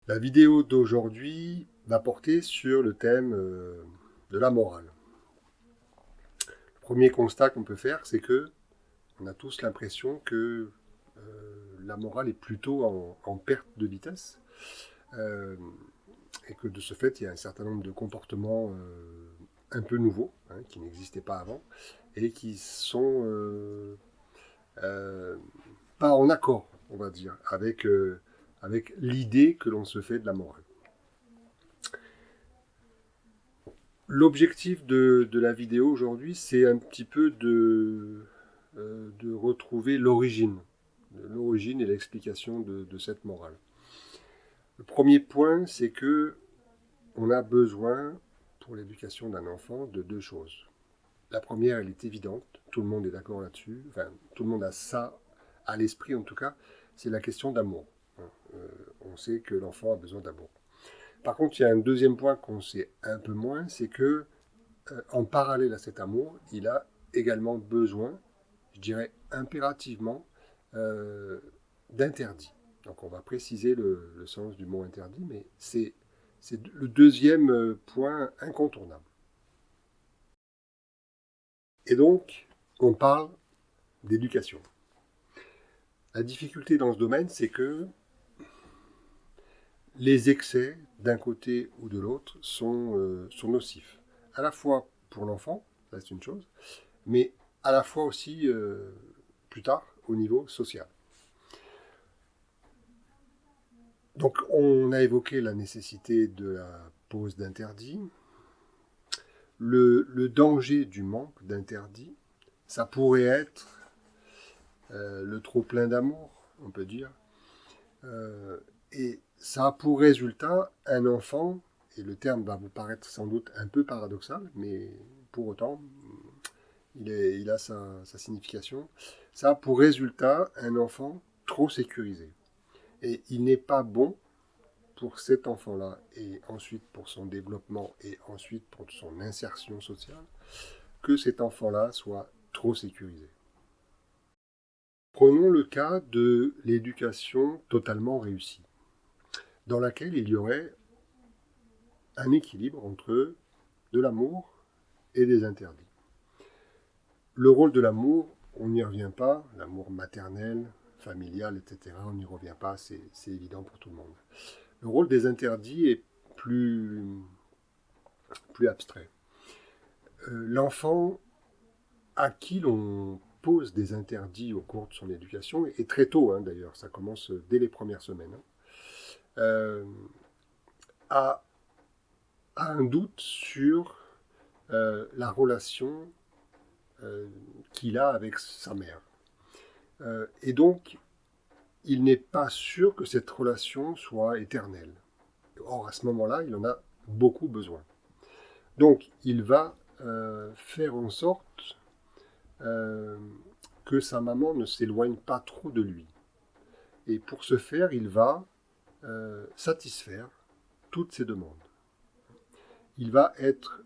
La vidéo d'aujourd'hui va porter sur le thème de la morale. Le premier constat qu'on peut faire, c'est que on a tous l'impression que la morale est plutôt en perte de vitesse euh, et que de ce fait, il y a un certain nombre de comportements un peu nouveaux, qui n'existaient pas avant et qui sont euh, pas en accord, on va dire, avec l'idée que l'on se fait de la morale. L'objectif de la vidéo aujourd'hui, c'est un petit peu de retrouver l'origine et l'explication de cette morale. Le premier point, c'est que on a besoin, pour l'éducation d'un enfant, de deux choses. La première, elle est évidente, tout le monde est d'accord là-dessus, enfin, tout le monde a ça à l'esprit en tout cas, c'est la question d'amour. On sait que l'enfant a besoin d'amour. Par contre, il y a un deuxième point qu'on sait un peu moins, c'est que en parallèle à cet amour, il a également besoin, je dirais impérativement, euh, d'interdit. Donc on va préciser le sens du mot interdit, mais c'est le deuxième point incontournable. Et donc, on parle d'éducation. La difficulté dans ce domaine, c'est que les excès, d'un côté ou de l'autre, sont nocifs. À la fois pour l'enfant, ça c'est une chose, mais à la fois aussi, plus tard, au niveau social. Donc on a évoqué la nécessité de la pose d'interdits, le danger du manque d'interdits, ça pourrait être le trop plein d'amour, on peut dire, euh, et ça a pour résultat un enfant, et le terme va vous paraître sans doute un peu paradoxal, mais pour autant, il a sa signification, ça a pour résultat un enfant trop sécurisé. Et il n'est pas bon pour cet enfant-là, et ensuite pour son développement, et ensuite pour son insertion sociale, que cet enfant-là soit trop sécurisé. Prenons le cas de l'éducation totalement réussie, dans laquelle il y aurait un équilibre entre de l'amour et des interdits. Le rôle de l'amour, on n'y revient pas, l'amour maternel, familial, etc., on n'y revient pas, c'est évident pour tout le monde. Le rôle des interdits est plus abstrait. L'enfant à qui l'on pose des interdits au cours de son éducation, et très tôt d'ailleurs, ça commence dès les premières semaines, euh, a, a, un doute sur la relation qu'il a avec sa mère. Et donc, il n'est pas sûr que cette relation soit éternelle. Or, à ce moment-là, il en a beaucoup besoin. Donc, il va faire en sorte euh, que sa maman ne s'éloigne pas trop de lui. Et pour ce faire, il va satisfaire toutes ses demandes. Il va être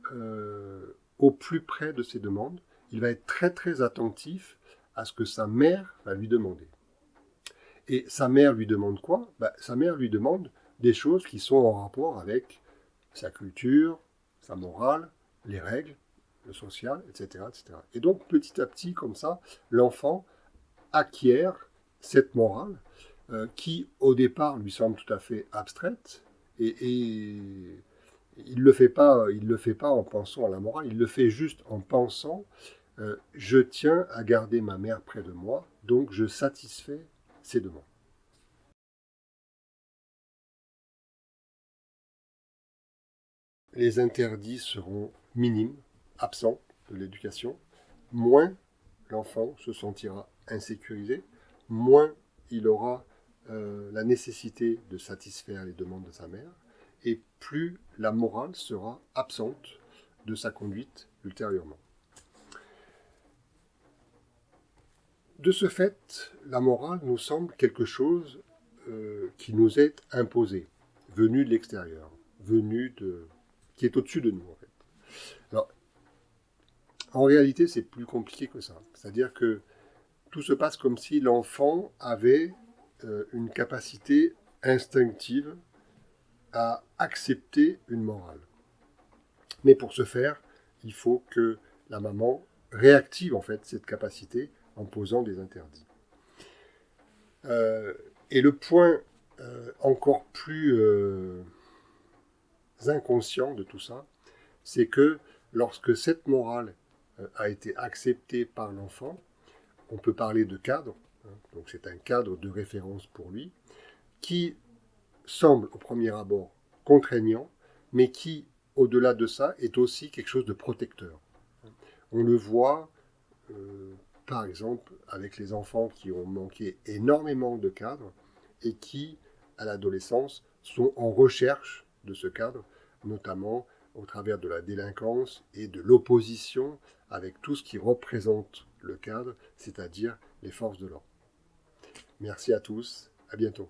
au plus près de ses demandes. Il va être très très attentif à ce que sa mère va lui demander. Et sa mère lui demande quoi? Sa mère lui demande des choses qui sont en rapport avec sa culture, sa morale, les règles, le social, etc., etc. Et donc petit à petit, comme ça, l'enfant acquiert cette morale qui, au départ, lui semble tout à fait abstraite et il le fait pas en pensant à la morale, il le fait juste en pensant je tiens à garder ma mère près de moi, donc je satisfais ses demandes. Les interdits seront minimes, absents de l'éducation, moins l'enfant se sentira insécurisé, moins il aura la nécessité de satisfaire les demandes de sa mère, et plus la morale sera absente de sa conduite ultérieurement. De ce fait, la morale nous semble quelque chose qui nous est imposé, venu de l'extérieur, qui est au-dessus de nous en fait. Alors, en réalité, c'est plus compliqué que ça. C'est-à-dire que tout se passe comme si l'enfant avait une capacité instinctive à accepter une morale. Mais pour ce faire, il faut que la maman réactive en fait cette capacité en posant des interdits. Et le point encore plus inconscient de tout ça, c'est que lorsque cette morale a été acceptée par l'enfant, on peut parler de cadre, hein, donc c'est un cadre de référence pour lui, qui semble au premier abord contraignant, mais qui, au-delà de ça, est aussi quelque chose de protecteur. On le voit, par exemple, avec les enfants qui ont manqué énormément de cadres et qui, à l'adolescence, sont en recherche de ce cadre, notamment au travers de la délinquance et de l'opposition avec tout ce qui représente le cadre, c'est-à-dire les forces de l'ordre. Merci à tous, à bientôt.